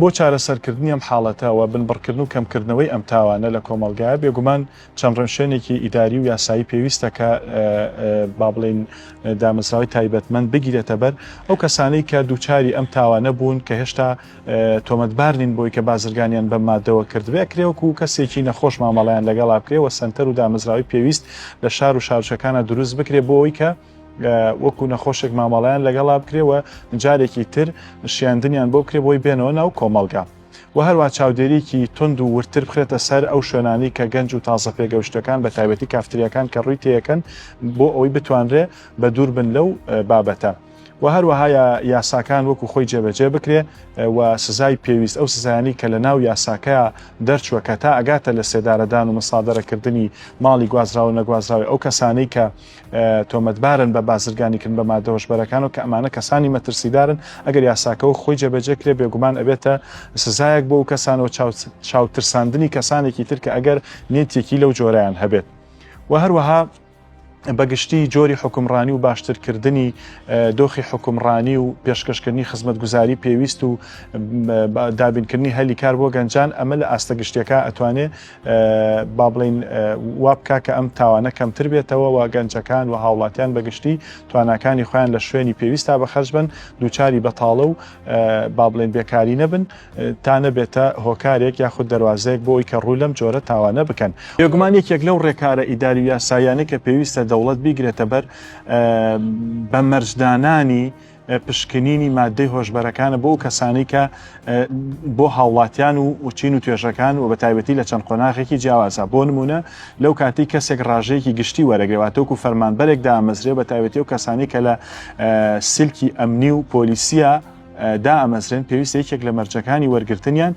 بۆ چارەسەرکردنی ئەم حاڵەتەوە بنبڕکردن و کەمکردنەوەی ئەم تاوانە لە کۆمەڵگایە بێگومان چەند ڕەنشێنێکی ئیداری و یاسایی پێویستە کە با بڵێن دامەزراوی تایبەتمەند بگیرێتە بەر ئەو کەسانەی کە دووچاری ئەم تاوانە بوون کە هێشتا تۆمەتبار نین بۆی کە بازرگانیان بە مادەوە کردبێ کرێوەکو کەسێکی نەخۆش مامەڵیان لەگەڵا بکرێەوە سنتەر و دامەزراوی پێویست لە شار و شارچەکانە دروست بکرێ بۆ ئەوی کە وەکو نەخۆشێک مامەڵیان لەگەڵا بکرێەوە جارێکی تر شیاندنیان بۆ بکرێ بۆی بێنەوە ناو کۆمەڵگا و هەروە چاودێریکی تند و ورتر بخرێتە سەر ئەو شوێنانی کە گەنج و تازە پێگەشتەکان بە تایبەتی کافتریەکان کە ڕووی تێیەکەن بۆ ئەوەی بتوانرێ بە دوور بن لەو بابەتە و هەروەها یاساکان وەکو خۆی جێبەجێ بکرێ و سزای پێویست ئەو سزایانی کە لە ناو یاساکەیە دەرچووە کە تا ئەگاتە لە سێدارەدان و مەسادەرەکردنی ماڵی گوازراوە نەگوازراوی ئەو کەسانەی کە تۆمەتبارن بە بازرگانیکردن بە مادە هۆشبەرەکان و کە ئەمانە کەسانی مەترسیدارن ئەگەر یاساکەەوە خۆی جێبەجێ کرێ بێگومان ئەبێتە سزایەک بۆ ئەو کەسانەوە چاوترساندنی کەسانێکی تر کە ئەگەر نێتێکی لەو جۆرەیان هەبێت و هەروەها بەگشتی جۆری حکومڕانی و باشترکردنی دۆخی حکومڕانی و پێشکەشکردنی خزمەتگوزاری پێویست و دابینکردنی هەلی کار بۆ گەنجان ئەمە لە ئاستە گشتیەکە ئەتوانێت با بڵین وا بکا کە ئەم تاوانە کەمتر بێتەوە و گەنجەکان و هاوڵاتیان بەگشتی تواناکانی خۆیان لە شوێنی پێویستا بەخەرج بن دووچاری بەتاڵە و با بڵین بێکاری نەبن تا نەبێتە هۆکارێک یاخود دەواازەیەک بۆ ئەوی کە ڕوو لەم جۆرە تاوانە بکەن بێگومان یەکێک لەو ڕێکارە ئیداری و یاسایانە کە پێویستە دەوڵەت بیگرێتە بەر بە مەرجدانانی پشکنینی مادەی هۆشبەرەکانە بۆ کەسانی کە بۆ هاوڵاتیان و چین و توێژەکان و بە تایبەتی لە چەند قۆناغێکی جیاوازە بۆ نمونە لەو کاتی کەسێک ڕاژەیەکی گشتی وەرەگرێواتەوەکو فەرمانبەرێک دامەزرێ بە تایبەتی و کەسانی کە لە سلکی ئەمنی و پۆلیسیە دا ئەمەزرێن پێویستە یەکێک لە مەرجەکانی وەرگرتنیان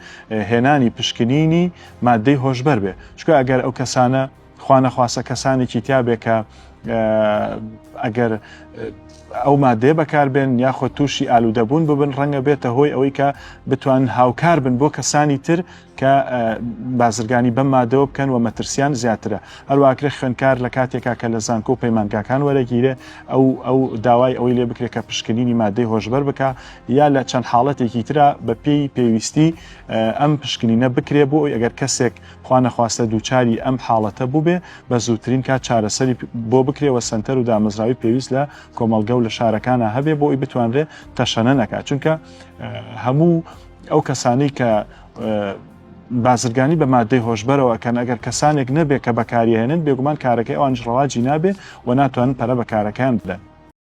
هێنانی پشکنینی مادەی هۆشبەر بێ چکە ئەگەر ئەو کەسانە خوانەخواسە کەسانێکی تیابێ کە ئەگەر ئەو مادەیە بەکاربێن یاخۆ تووشی ئالوودەبوون ببن ڕەنگە بێتە هۆی ئەوەی کە بتوان هاوکار بن بۆ کەسانی تر کە بازرگانی بەم مادەوە بکەن و مەترسیان زیاترە هەروواکرێ خوێنکار لە کاتێکا کە لە زانکۆ و پەیمانگاکان وەرەگیرێ ئەو داوای ئەوەی لێ بکرێت کە پشکنینی مادەی هۆشبەر بکە یا لە چەند حاڵەتێکی ترە بە پێی پێویستی ئەم پشکنینە بکرێ بۆ ئەوی ئەگەر کەسێک خوانەخواستە دووچاری ئەم حاڵەتە بووبێ بە زووترین کات چارەسەری بۆ بکرێەوە سنتەر و دامەزراوی پێویست لە کۆمەڵگە و لە شارەکانە هەبێ بۆ ئەوی بتوانرێ تەشەنە نەکات چونکە هەموو ئەو کەسانەی کە بازرگانی بە مادەی هۆشبەرەوە کەن ئەگەر کەسانێک نەبێت کە بەکاریهێنن بێگومان کارەکەی ئەوان ڕەواجی نابێ و ناتوانن پەرە بە کارەکان بدەن.